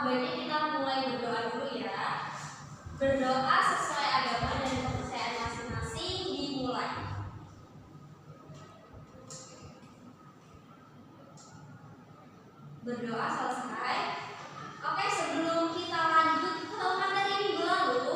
baiknya kita mulai berdoa dulu ya. Berdoa sesuai agama dan kepercayaan masing-masing dimulai. Berdoa selesai. Oke, sebelum kita lanjut ke materi minggu lalu,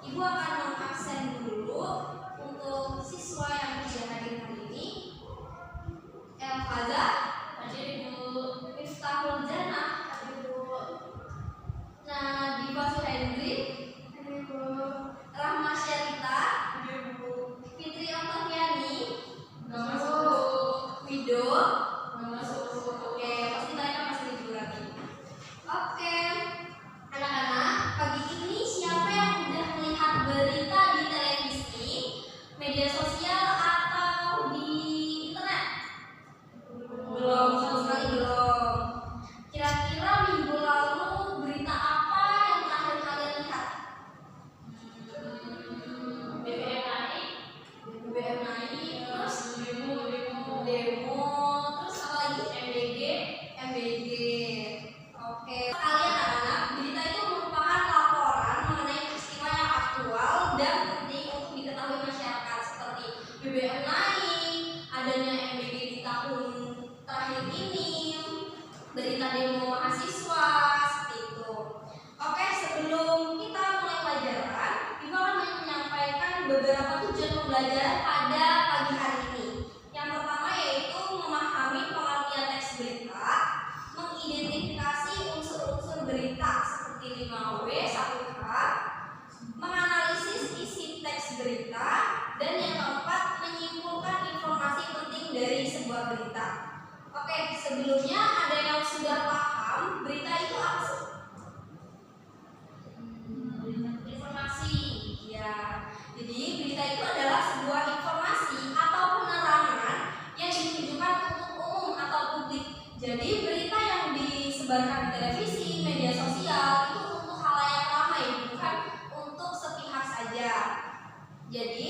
Ibu akan mengabsen dulu untuk siswa yang tidak hadir hari ini. Elfaza, hadir Ibu. Miftahul Jannah, hadir Ibu. Nadifa Suhendri, hadir Ibu. Rahma Syarita, hadir Ibu. Fitri Oktaviani, nggak masuk. Wido, nggak masuk. Oke, pasti mereka masih libur lagi. Oke, anak-anak, pagi ini siapa yang sudah melihat berita di televisi, media sosial, atau di internet? Belum, sama sekali belum. Kira-kira minggu lalu berita apa yang terakhir kalian lihat? BBM naik, terus demo, terus apa lagi? MBG. Oke, kalian anak-anak, berita itu merupakan laporan mengenai peristiwa yang aktual dan penting untuk diketahui masyarakat, seperti BBM naik, adanya MBG di tahun terakhir ini, berita demo mahasiswa, seperti itu. Oke, sebelum kita mulai pelajaran, Ibu akan menyampaikan beberapa tujuan pembelajaran pada pagi hari ini. Yang pertama yaitu memahami pengertian teks berita, mengidentifikasi unsur-unsur berita seperti 5W, 1H, menganalisis isi teks berita, dan yang keempat menyimpulkan informasi penting dari sebuah berita. Oke, sebelumnya ada yang sudah paham berita itu apa sih? Informasi, ya. Jadi berita itu adalah sebuah informasi atau penerangan yang ditujukan untuk umum atau publik. Jadi berita yang disebarkan di televisi, media sosial itu untuk khalayak ramai, bukan untuk sepihak saja. Jadi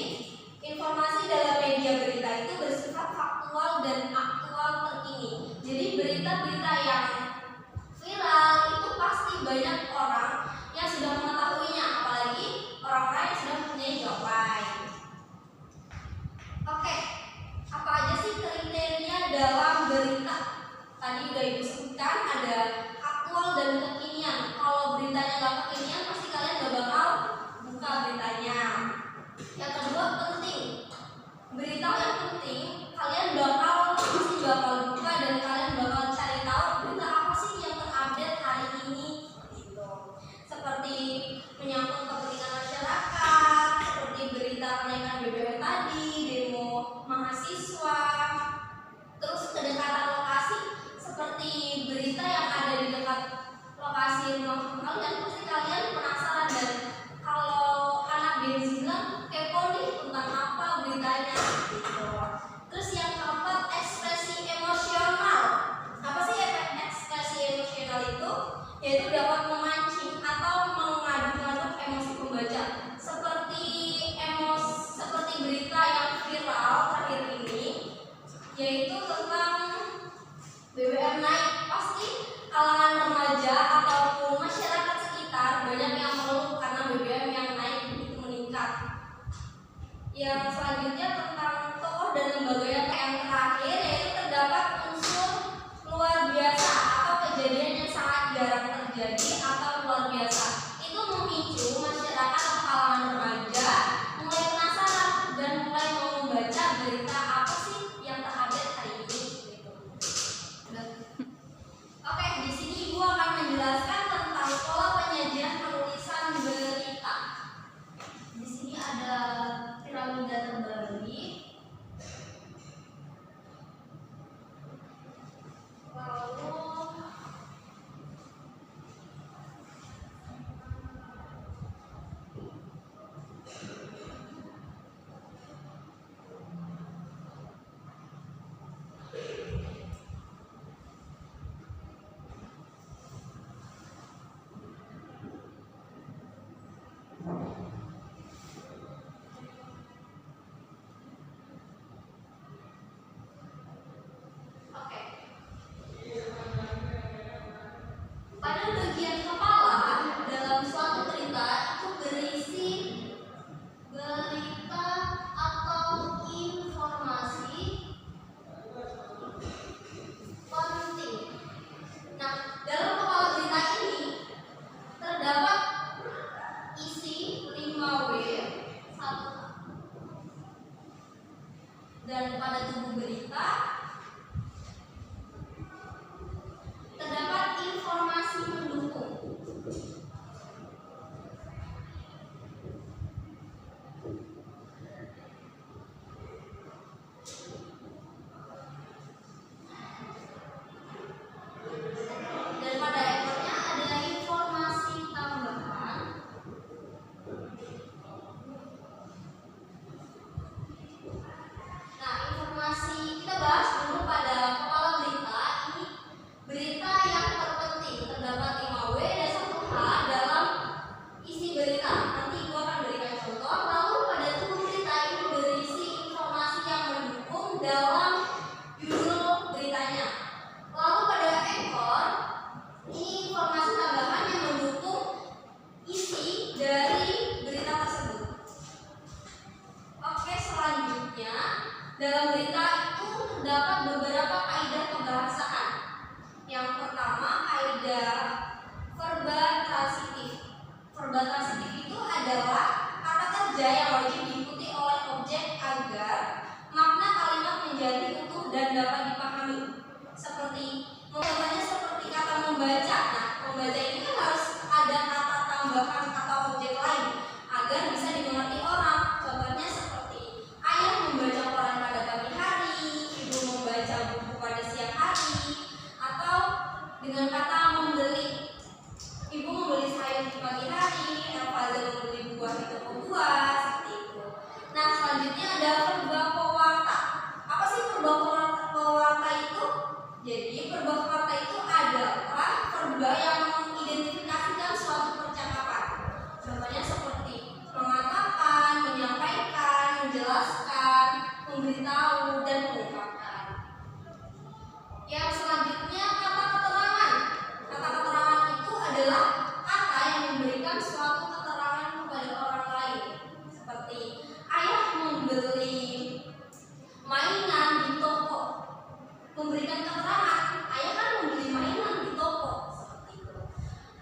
informasi dalam media berita itu bersifat faktual dan aktual terkini. Jadi berita-berita yang viral itu pasti banyak orang yang sudah mengetahuinya, apalagi orang-orang yang sudah mempunyai jawaban. Oke, apa aja sih kriteria dalam berita? Tadi udah Ibu sebutkan, ada aktual dan kekinian. Kalau beritanya nggak kekinian, pasti kalian nggak bakal buka beritanya. Yang kedua, penting. Berita yang penting, kalian pasti bakal buka dan kalian bakal cari tahu berita apa sih yang terupdate hari ini. Gitu.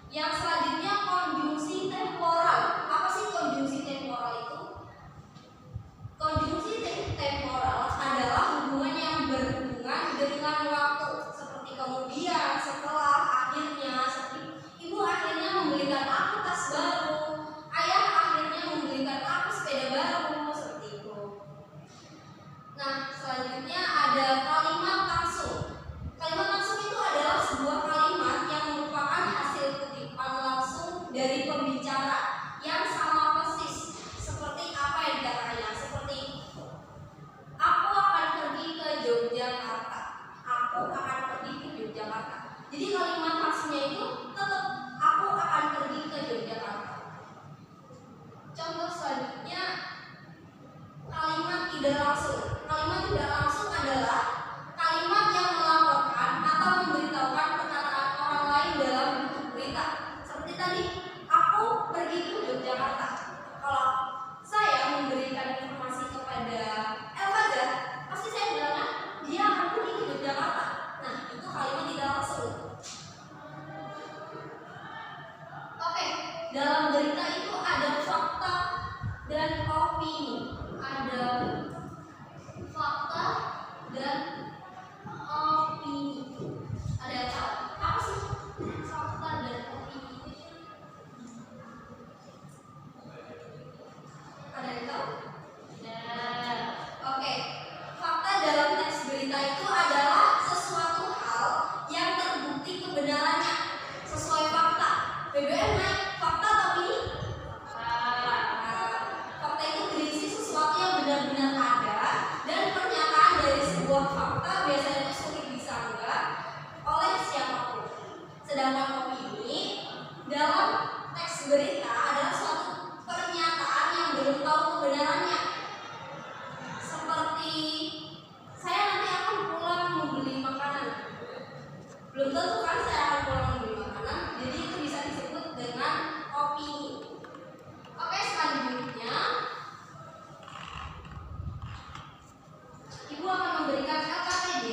Yang selanjutnya konjungsi temporal. Apa sih konjungsi temporal itu? Konjungsi temporal adalah hubungan yang berhubungan dengan waktu, seperti kemudian, setelah, akhirnya. Seperti ibu akhirnya membelikan aku tas baru, ayah akhirnya membelikan aku sepeda baru, seperti itu. Nah, selanjutnya ada kalimat langsung. Kalimat langsung itu adalah sebuah kalimat yang merupakan hasil kutipan langsung dari pembicara yang sama persis seperti apa yang dikatakannya. Seperti aku akan pergi ke Yogyakarta. Aku akan pergi ke Yogyakarta. Jadi kalimat langsungnya itu tetap aku akan pergi ke Yogyakarta. Contoh selanjutnya kalimat tidak langsung. Kalimat tidak langsung adalah kalimat yang melaporkan atau memberitahukan perkataan orang lain dalam bentuk berita. Seperti tadi, aku pergi ke Yogyakarta. Kalau saya memberikan informasi kepada El-Fajar, pasti saya bilangnya dia akan pergi ke Yogyakarta. Nah, itu kalimat tidak langsung. Oke, dalam berita itu ada fakta dan opini. Ada fakta dan opini. Ada yang tahu apa sih fakta dan opini? Ada yang tahu? Oke. Fakta dalam teks berita itu adalah sesuatu hal yang terbukti kebenarannya sesuai fakta. BBM naik, fakta atau opini? Fakta itu berisi sesuatu yang benar-benar ada, dan pernyataan dari sebuah fakta biasanya itu sulit disanggah oleh siapapun. Sedangkan opini dalam teks berita adalah suatu pernyataan yang belum tahu kebenarannya. Seperti saya nanti akan pulang membeli makanan. Belum tentu kan saya akan pulang membeli makanan, jadi itu bisa disebut dengan opini. Oke, selanjutnya Ibu akan memberikan LKPD.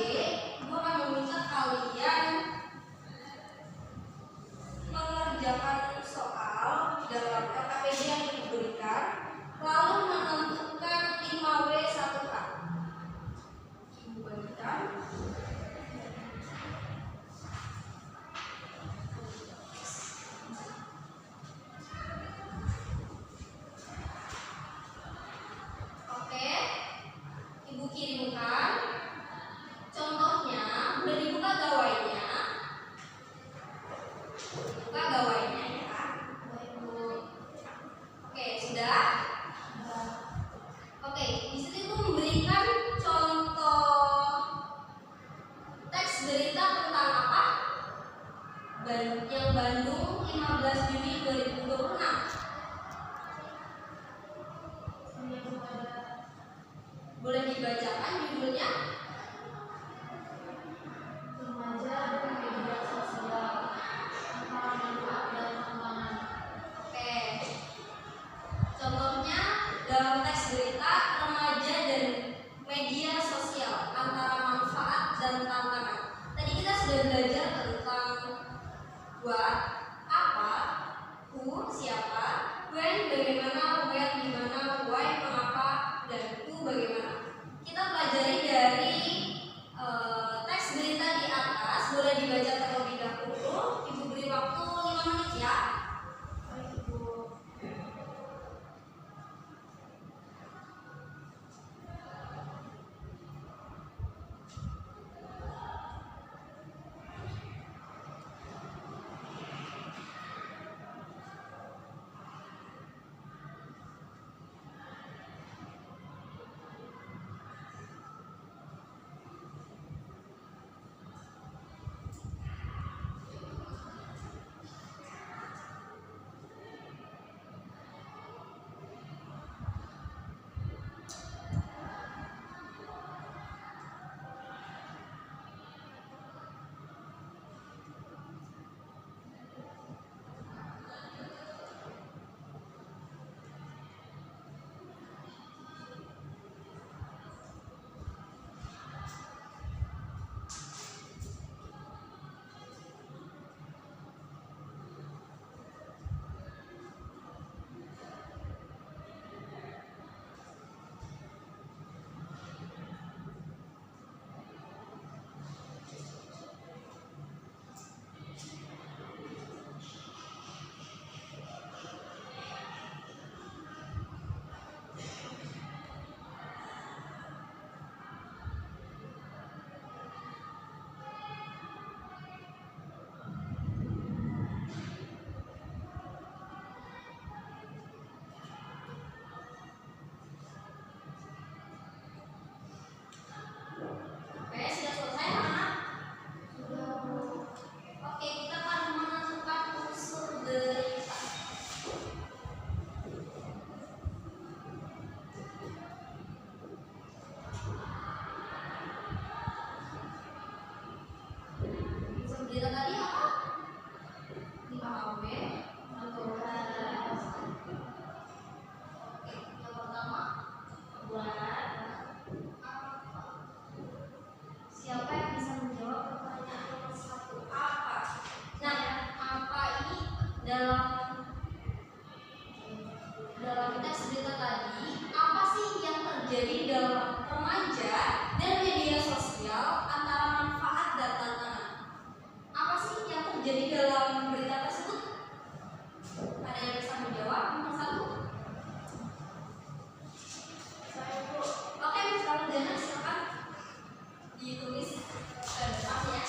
Ibu akan meminta kalian mengerjakan soal dalam LKPD yang Ibu berikan, lalu menentukan 5W1K. Ibu berikan. Oke, Ibu kirimkan. Contohnya, udah dibuka gawainya. Buka gawainya ya. Oke, sudah? Oke, di situ Ibu memberikan contoh teks berita tentang apa? Yang Bandung 15 Juni 2026. Boleh dibacakan judulnya? Remaja dan media sosial, antara manfaat dan tantangan. Oke. Contohnya dalam teks berita, remaja dan media sosial, antara manfaat dan tantangan. Tadi kita sudah belajar tentang what, apa, who, siapa, A, B atau oke, yang pertama buat apa? Siapa yang bisa menjawab pertanyaan nomor 1? Apa? Nah, apa ini dalam teks berita tadi, apa sih yang terjadi dalam remaja dan media sosial antara manfaat dan tantangan? Apa sih yang terjadi dalam berita tersebut? Ada yang bisa menjawab? Nomor 1. Oke, Miss Dana, silakan ditulis ke depan ya.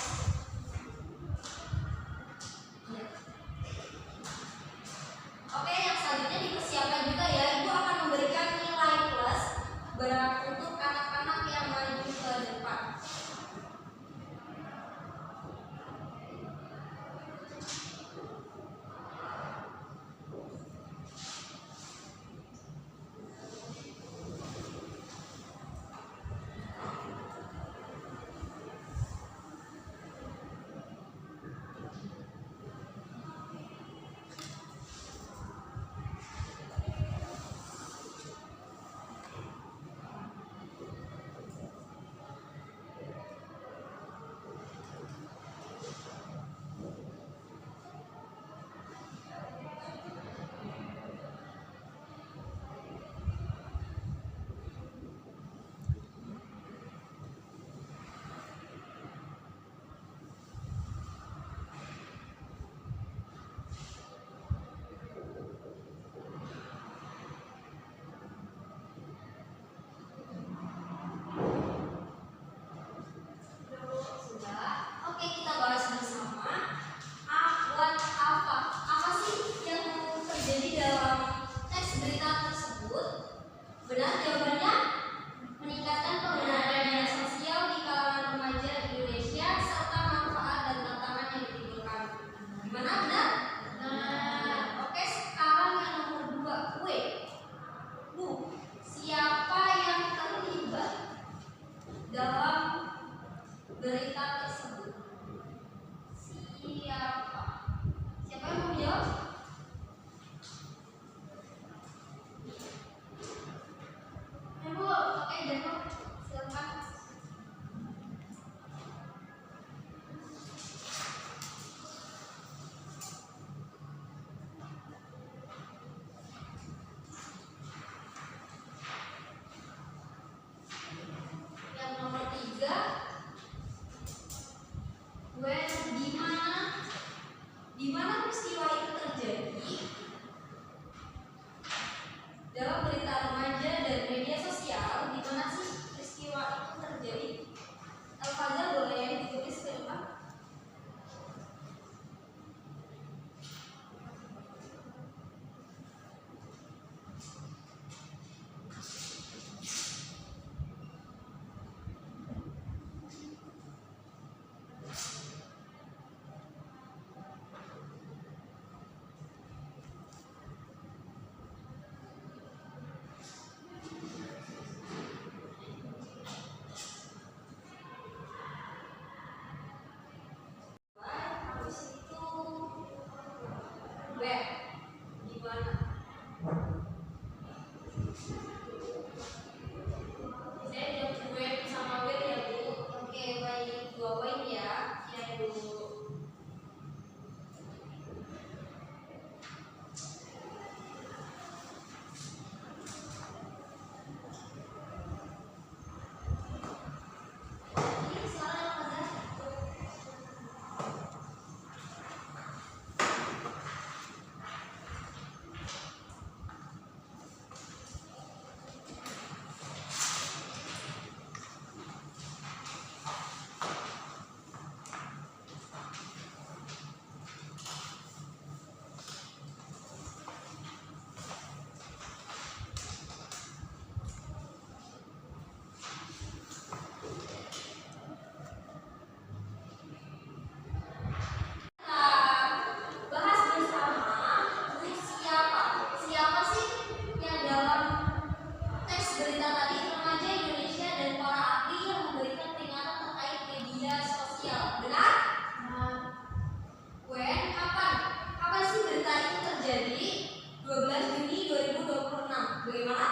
bagaimana